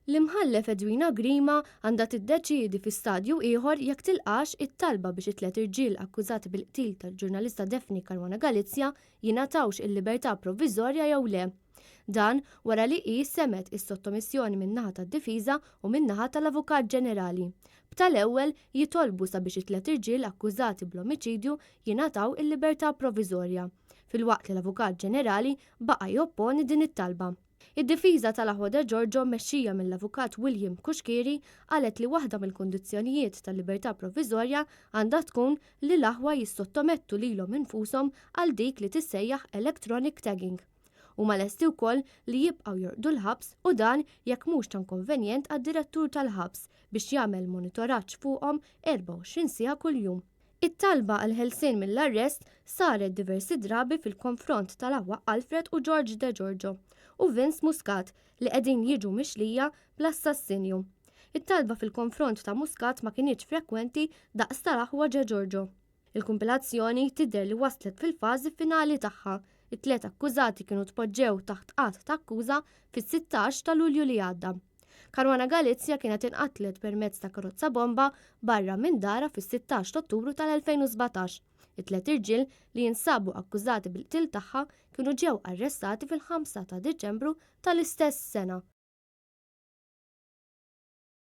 L-imħallef Edwina Grima għandha tiddeċiedi fi stadju ieħor jekk tilqax it-talba biex it-tliet irġiel akkużati bil-qtil tal-ġurnalista Defni Caruana Galizia jingħatawx il-libertà proviżorja jew le. Dan wara li qis semet is-sottomissjoni min-naħa tad-difiża u min-naħa tal-Avukat Ġenerali. B'tal-ewwel jitolbu sabiex it-tliet irġiel akkużati bl-omiċidju jingħataw il-libertà proviżorja, filwaqt li l-Avukat Ġenerali baqa' jopponi din it-talba. Id-difiża tal-Aħwa De Giorgio mmexxija mill-Avukat William Kuxkieri qalet li waħda mill-kundizzjonijiet tal-libertà proviżorja għandha tkun li l-aħwa jissottomettu lilhom infushom għal dik li tissejjaħ electronic tagging. Huma lesti wkoll li jibqgħu jorqdu l-ħabs u dan jekk mhux ta' inkonvenjent għad-direttur tal-ħabs biex jagħmel monitoraġġ fuqhom 24 siegħa kuljum. It-talba għal ħelsien mill-arrest saret diversi drabi fil-konfront tal-Aħwa Alfred u George De Giorgio u Vince Muscat li qegħdin jiġu mixlija bl-assassinju. It-talba fil-konfront ta' Muscat ma kienx frekwenti daqs tal-Aħwa De Giorgio. Il-kumpilazzjoni tidher li waslet fil-fażi finali tagħha. It-tliet akkużati kienu tpoġġew taħt qatt ta' akkuża fis-16 ta' Lulju li għadda. Caruana Galizia kienet inqatlet permezz ta' karozza bomba barra minn dara fis-16 ta' Ottubru tal-2017. It-tliet irġiel li jinsabu akkużati bil-qtil tagħha kienu ġew arrestati fil-5 ta' Diċembru tal-istess sena.